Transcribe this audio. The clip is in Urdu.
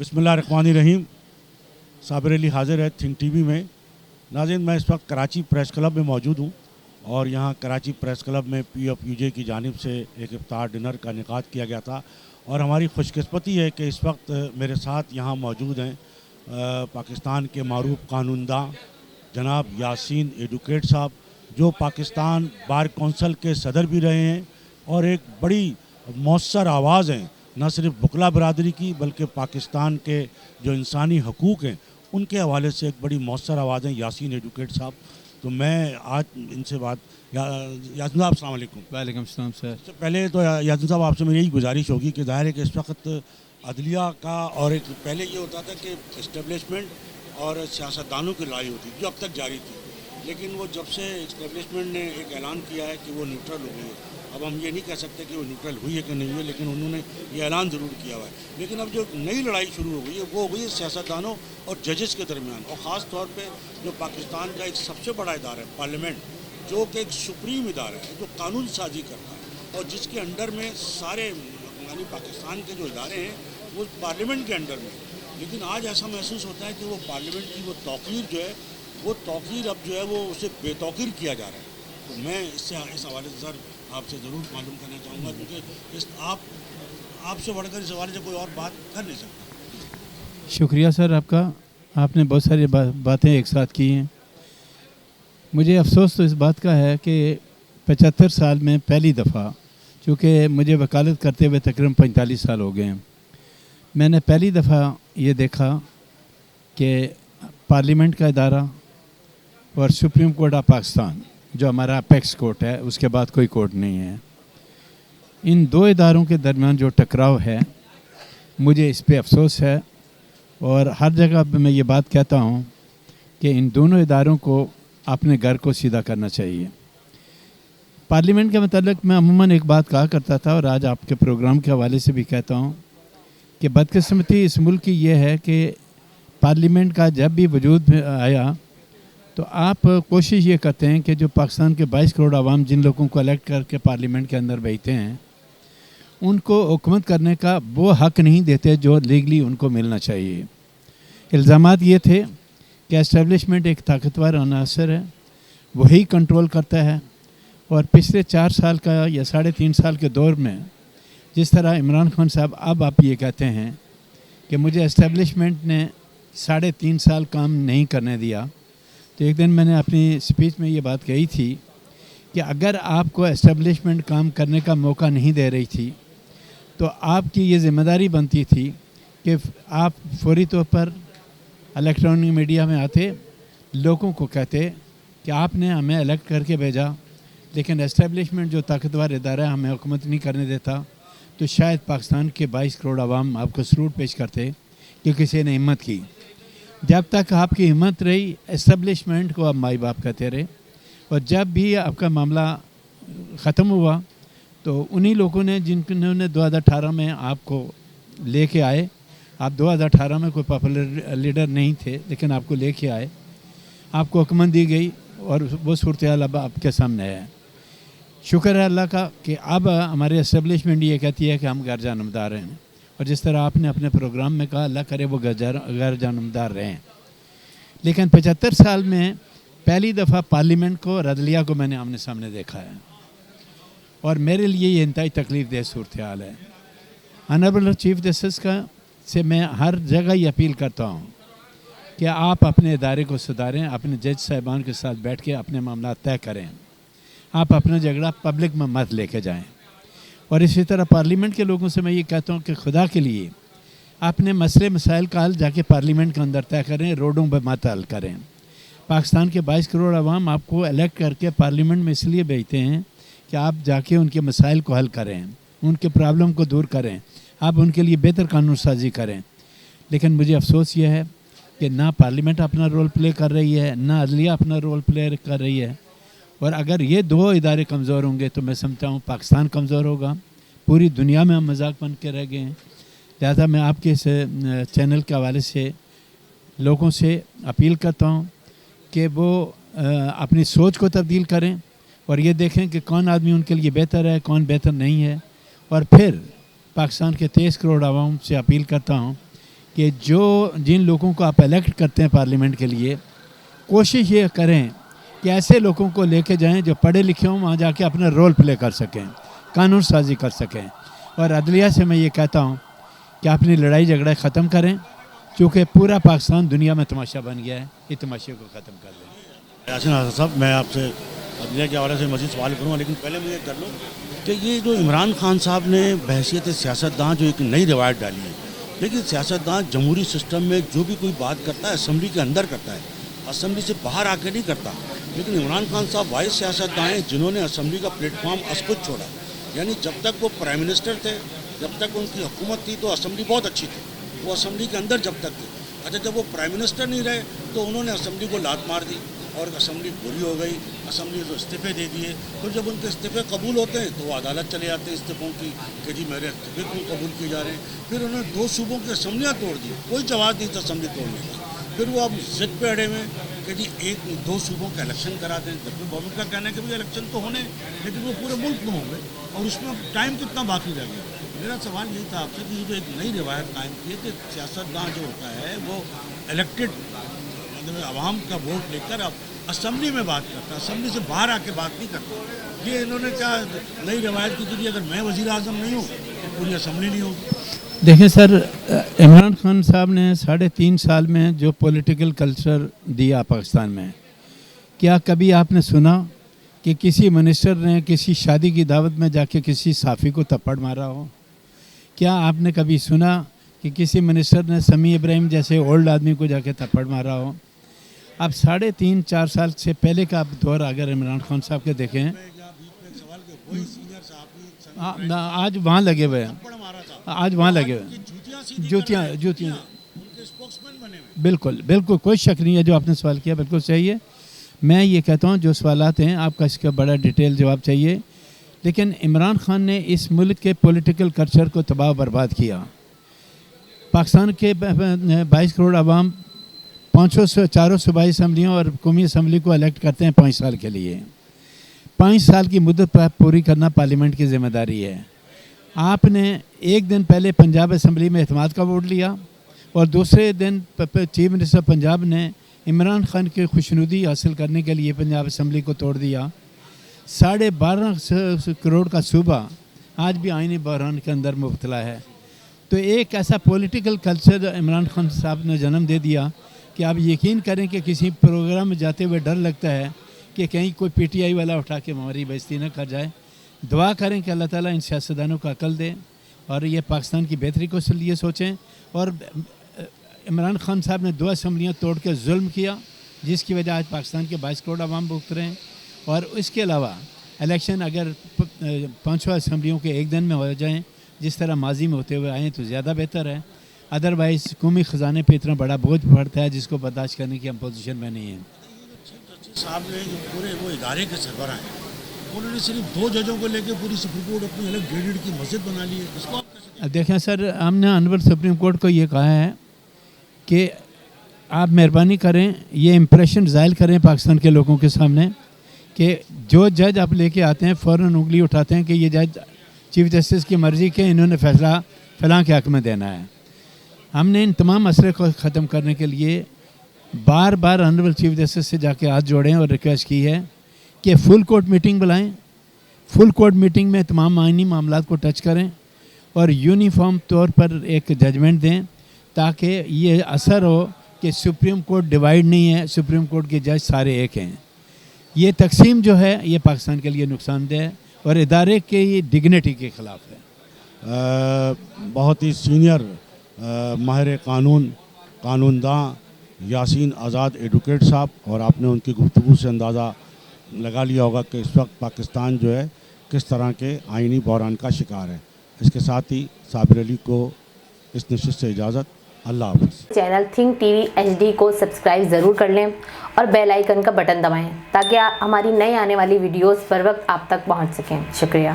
بسم اللہ الرحمن الرحیم. صابر علی حاضر ہے تھنک ٹی وی میں. ناظرین، میں اس وقت کراچی پریس کلب میں موجود ہوں اور یہاں کراچی پریس کلب میں پی ایف یو جے کی جانب سے ایک افطار ڈنر کا انعقاد کیا گیا تھا اور ہماری خوش قسمتی ہے کہ اس وقت میرے ساتھ یہاں موجود ہیں پاکستان کے معروف قانون داں جناب یاسین ایڈوکیٹ صاحب، جو پاکستان بار کونسل کے صدر بھی رہے ہیں اور ایک بڑی مؤثر آواز ہیں نہ صرف بکلا برادری کی بلکہ پاکستان کے جو انسانی حقوق ہیں ان کے حوالے سے ایک بڑی مؤثر آواز ہیں یاسین ایڈوکیٹ صاحب. تو میں آج ان سے یاسین صاحب السلام علیکم. وعلیکم السلام سر. سب سے پہلے تو یاسین صاحب آپ سے میری یہی گزارش ہوگی کہ ظاہر ہے کہ اس وقت عدلیہ کا اور ایک پہلے یہ ہوتا تھا کہ اسٹیبلشمنٹ اور سیاستدانوں کی لڑائی ہوتی جو اب تک جاری تھی، لیکن وہ جب سے اسٹیبلشمنٹ نے ایک اعلان کیا ہے کہ وہ نیوٹرل ہو گئی ہے. اب ہم یہ نہیں کہہ سکتے کہ وہ نیوٹرل ہوئی ہے کہ نہیں ہوئی، لیکن انہوں نے یہ اعلان ضرور کیا ہوا ہے. لیکن اب جو نئی لڑائی شروع ہو گئی ہے وہ ہو گئی ہے سیاستدانوں اور ججز کے درمیان، اور خاص طور پہ جو پاکستان کا ایک سب سے بڑا ادارہ ہے پارلیمنٹ، جو کہ ایک سپریم ادارہ ہے جو قانون سازی کرتا ہے اور جس کے انڈر میں سارے یعنی پاکستان کے جو ادارے ہیں وہ پارلیمنٹ کے انڈر میں. لیکن آج ایسا محسوس ہوتا ہے کہ وہ پارلیمنٹ کی وہ توقیر جو ہے وہ توقیر اب جو ہے وہ اسے بے توقیر کیا جا رہا ہے. تو میں اس حوالے سے سر آپ سے ضرور معلوم کرنا چاہوں گا، کیونکہ آپ سے بڑھ کر اس حوالے سے کوئی اور بات کر نہیں سکتا. شکریہ سر آپ کا. آپ نے بہت ساری باتیں ایک ساتھ کی ہیں. مجھے افسوس تو اس بات کا ہے کہ 75 سال میں پہلی دفعہ، چونکہ مجھے وکالت کرتے ہوئے تقریباً 45 سال ہو گئے ہیں، میں نے پہلی دفعہ یہ دیکھا کہ پارلیمنٹ کا ادارہ اور سپریم کورٹ آف پاکستان جو ہمارا اپیکس کورٹ ہے، اس کے بعد کوئی کورٹ نہیں ہے، ان دو اداروں کے درمیان جو ٹکراؤ ہے مجھے اس پہ افسوس ہے. اور ہر جگہ پہ میں یہ بات کہتا ہوں کہ ان دونوں اداروں کو اپنے گھر کو سیدھا کرنا چاہیے. پارلیمنٹ کے متعلق میں عموماً ایک بات کہا کرتا تھا اور آج آپ کے پروگرام کے حوالے سے بھی کہتا ہوں کہ بدقسمتی اس ملک کی یہ ہے کہ پارلیمنٹ کا جب بھی وجود میں آیا تو آپ کوشش یہ کرتے ہیں کہ جو پاکستان کے 22 کروڑ عوام جن لوگوں کو الیکٹ کر کے پارلیمنٹ کے اندر بھیجتے ہیں ان کو حکومت کرنے کا وہ حق نہیں دیتے جو لیگلی ان کو ملنا چاہیے. الزامات یہ تھے کہ اسٹیبلشمنٹ ایک طاقتور عناصر ہے، وہی کنٹرول کرتا ہے، اور پچھلے 4 سال کا یا 3.5 سال کے دور میں جس طرح عمران خان صاحب اب آپ یہ کہتے ہیں کہ مجھے اسٹیبلشمنٹ نے 3.5 سال کام نہیں کرنے دیا، تو ایک دن میں نے اپنی سپیچ میں یہ بات کہی تھی کہ اگر آپ کو اسٹیبلشمنٹ کام کرنے کا موقع نہیں دے رہی تھی تو آپ کی یہ ذمہ داری بنتی تھی کہ آپ فوری طور پر الیکٹرانک میڈیا میں آتے، لوگوں کو کہتے کہ آپ نے ہمیں الیکٹ کر کے بھیجا لیکن اسٹیبلشمنٹ جو طاقتور ادارہ ہے ہمیں حکومت نہیں کرنے دیتا، تو شاید پاکستان کے 22 کروڑ عوام آپ کو سلوٹ پیش کرتے کہ کسی نے ہمت کی. جب تک آپ کی ہمت رہی اسٹیبلشمنٹ کو آپ مائی باپ کہتے رہے، اور جب بھی آپ کا معاملہ ختم ہوا تو انہی لوگوں نے جنہوں نے 2018 میں آپ کو لے کے آئے، آپ 2018 میں کوئی پاپولر لیڈر نہیں تھے لیکن آپ کو لے کے آئے، آپ کو حکومت دی گئی اور وہ صورتحال اب آپ کے سامنے ہے. شکر ہے اللہ کا کہ اب ہمارے اسٹیبلشمنٹ یہ کہتی ہے کہ ہم غیر جانبدار ہیں، اور جس طرح آپ نے اپنے پروگرام میں کہا اللہ کرے وہ غیر جانبدار رہیں. لیکن 75 سال میں پہلی دفعہ پارلیمنٹ کو اور عدلیہ کو میں نے آمنے سامنے دیکھا ہے، اور میرے لیے یہ انتہائی تکلیف دہ صورتحال ہے. آنریبل چیف جسٹس کا سے میں ہر جگہ یہ اپیل کرتا ہوں کہ آپ اپنے ادارے کو سدھاریں، اپنے جج صاحبان کے ساتھ بیٹھ کے اپنے معاملات طے کریں، آپ اپنا جھگڑا پبلک میں مت لے کے جائیں. اور اسی طرح پارلیمنٹ کے لوگوں سے میں یہ کہتا ہوں کہ خدا کے لیے اپنے مسئلے مسائل کا حل جا کے پارلیمنٹ کے اندر طے کریں، روڈوں پہ مت حل کریں. پاکستان کے 22 کروڑ عوام آپ کو الیکٹ کر کے پارلیمنٹ میں اس لیے بھیجتے ہیں کہ آپ جا کے ان کے مسائل کو حل کریں، ان کے پرابلم کو دور کریں، آپ ان کے لیے بہتر قانون سازی کریں. لیکن مجھے افسوس یہ ہے کہ نہ پارلیمنٹ اپنا رول پلے کر رہی ہے، نہ عدلیہ اپنا رول پلے کر رہی ہے. اور اگر یہ دو ادارے کمزور ہوں گے تو میں سمجھتا ہوں پاکستان کمزور ہوگا، پوری دنیا میں ہم مذاق بن کے رہ گئے ہیں. لہذا میں آپ کے اس چینل کے حوالے سے لوگوں سے اپیل کرتا ہوں کہ وہ اپنی سوچ کو تبدیل کریں اور یہ دیکھیں کہ کون آدمی ان کے لیے بہتر ہے، کون بہتر نہیں ہے. اور پھر پاکستان کے 23 کروڑ عوام سے اپیل کرتا ہوں کہ جن لوگوں کو آپ الیکٹ کرتے ہیں پارلیمنٹ کے لیے، کوشش یہ کریں کہ ایسے لوگوں کو لے کے جائیں جو پڑھے لکھے ہوں، وہاں جا کے اپنا رول پلے کر سکیں، قانون سازی کر سکیں. اور عدلیہ سے میں یہ کہتا ہوں کہ اپنی لڑائی جھگڑے ختم کریں، چونکہ پورا پاکستان دنیا میں تماشا بن گیا ہے، یہ تماشے کو ختم کر دیں. یاسین آزاد صاحب، میں آپ سے عدلیہ کے حوالے سے مزید سوال کروں، لیکن پہلے مجھے کر لوں کہ یہ جو عمران خان صاحب نے بحیثیت سیاستداں جو ایک نئی روایت ڈالی ہے، لیکن سیاستداں جمہوری سسٹم میں جو بھی کوئی بات کرتا ہے اسمبلی کے اندر کرتا ہے، اسمبلی سے باہر آ کے نہیں کرتا. لیکن عمران خان صاحب وائس سیاستداں ہیں جنہوں نے اسمبلی کا پلیٹ فارم ازخود چھوڑا. یعنی جب تک وہ پرائم منسٹر تھے، جب تک ان کی حکومت تھی تو اسمبلی بہت اچھی تھی، وہ اسمبلی کے اندر جب تک تھی. اچھا، جب وہ پرائم منسٹر نہیں رہے تو انہوں نے اسمبلی کو لات مار دی اور اسمبلی بری ہو گئی، اسمبلی کو استعفے دے دیے. پھر جب ان کے استعفے قبول ہوتے ہیں تو وہ عدالت چلے جاتے ہیں استعفوں کی کہ جی میرے استعفے کیوں قبول کیے جا رہے ہیں. پھر انہوں نے 2 صوبوں کی اسمبلیاں توڑ دی، کوئی جواز نہیں تھا اسمبلی توڑنے کا. پھر وہ اب ضد پہ اڑے ہوئے کہ جی 2 صوبوں کا الیکشن کرا دیں. جبکہ گورنمنٹ کا کہنا ہے کہ بھائی الیکشن تو ہونے، لیکن وہ پورے ملک میں ہوں گے اور اس میں ٹائم کتنا باقی رہ گیا. میرا سوال یہی تھا آپ سے کہ یہ جو ایک نئی روایت قائم کی ہے کہ سیاستداں جو ہوتا ہے وہ الیکٹڈ مطلب عوام کا ووٹ لے کر اب اسمبلی میں بات کرتا ہے، اسمبلی سے باہر آ کے بات نہیں کرتا. یہ انہوں نے کیا نئی روایت کی کہ اگر میں وزیر اعظم نہیں ہوں تو پوری اسمبلی نہیں ہوگی. دیکھیں سر، عمران خان صاحب نے 3.5 سال میں جو پولیٹیکل کلچر دیا پاکستان میں، کیا کبھی آپ نے سنا کہ کسی منسٹر نے کسی شادی کی دعوت میں جا کے کسی صحافی کو تھپڑ مارا ہو؟ کیا آپ نے کبھی سنا کہ کسی منسٹر نے سمیع ابراہیم جیسے اولڈ آدمی کو جا کے تھپڑ مارا ہو؟ اب 3.5-4 سال سے پہلے کا آپ دور اگر عمران خان صاحب کے دیکھیں، آج وہاں لگے ہوئے ہیں، آج وہاں لگے ہوئے جوتیاں بالکل کوئی شک نہیں ہے. جو آپ نے سوال کیا بالکل صحیح ہے. میں یہ کہتا ہوں جو سوالات ہیں آپ کا اس کا بڑا ڈیٹیل جواب چاہیے. لیکن عمران خان نے اس ملک کے پولیٹیکل کلچر کو تباہ و برباد کیا. پاکستان کے 22 کروڑ عوام 400 صوبائی اسمبلیوں اور قومی اسمبلی کو الیکٹ کرتے ہیں 5 سال کے لیے. 5 سال کی مدت پوری کرنا پارلیمنٹ کی ذمہ داری ہے. آپ نے ایک دن پہلے پنجاب اسمبلی میں اعتماد کا ووٹ لیا اور دوسرے دن چیف منسٹر پنجاب نے عمران خان کی خوشنودی حاصل کرنے کے لیے پنجاب اسمبلی کو توڑ دیا. 12.5 کروڑ کا صوبہ آج بھی آئینی بحران کے اندر مبتلا ہے. تو ایک ایسا پولیٹیکل کلچر عمران خان صاحب نے جنم دے دیا کہ آپ یقین کریں کہ کسی پروگرام میں جاتے ہوئے ڈر لگتا ہے کہ کہیں کوئی پی ٹی آئی والا اٹھا کے ہماری بےزتی نہ کر جائے. دعا کریں کہ اللہ تعالیٰ ان سیاستدانوں کو عقل دے اور یہ پاکستان کی بہتری کو لیے سوچیں. اور عمران خان صاحب نے 2 اسمبلیاں توڑ کے ظلم کیا جس کی وجہ آج پاکستان کے 22 کروڑ عوام بھگت رہے ہیں. اور اس کے علاوہ الیکشن اگر 5 اسمبلیوں کے ایک دن میں ہو جائیں جس طرح ماضی میں ہوتے ہوئے آئیں تو زیادہ بہتر ہے. ادروائز قومی خزانے پہ اتنا بڑا بوجھ پڑتا ہے جس کو برداشت کرنے کی ہم پوزیشن میں نہیں ہیں. صاحب نے جو پورے وہ ادارے کے سربراہ ہیں انہوں نے صرف 2 ججوں کو لے کے پوری سپریم کورٹ اپنی الگ گریڈڈ کی مسجد بنا لی ہے. اس کو آپ کیسے دیکھیں سر، ہم نے آنریبل سپریم کورٹ کو یہ کہا ہے کہ آپ مہربانی کریں یہ امپریشن ظاہر کریں پاکستان کے لوگوں کے سامنے کہ جو جج آپ لے کے آتے ہیں فوراً انگلی اٹھاتے ہیں کہ یہ جج چیف جسٹس کی مرضی کے انہوں نے فیصلہ فلاں کے حق میں دینا ہے. ہم نے ان تمام مسئلے کو ختم کرنے کے لیے بار بار آنریبل چیف جسٹس سے جا کے ہاتھ جوڑیں اور ریکویسٹ کی ہے کہ فل کورٹ میٹنگ بلائیں. فل کورٹ میٹنگ میں تمام آئینی معاملات کو ٹچ کریں اور یونیفارم طور پر ایک ججمنٹ دیں تاکہ یہ اثر ہو کہ سپریم کورٹ ڈیوائیڈ نہیں ہے، سپریم کورٹ کے جج سارے ایک ہیں. یہ تقسیم جو ہے یہ پاکستان کے لیے نقصان دہ ہے اور ادارے کی ڈگنیٹی کے خلاف ہے. بہت ہی سینئر ماہر قانون داں یاسین آزاد ایڈوکیٹ صاحب، اور آپ نے ان کی گفتگو سے اندازہ لگا لیا ہوگا کہ اس وقت پاکستان جو ہے کس طرح کے آئینی بحران کا شکار ہے. اس کے ساتھ ہی صابر علی کو اس نشست سے اجازت. اللہ حافظ. Channel think T V HD کو سبسکرائب ضرور کر لیں اور بیل آئیکن کا بٹن دبائیں تاکہ ہماری نئی آنے والی ویڈیوز پر وقت آپ تک پہنچ سکیں. شکریہ.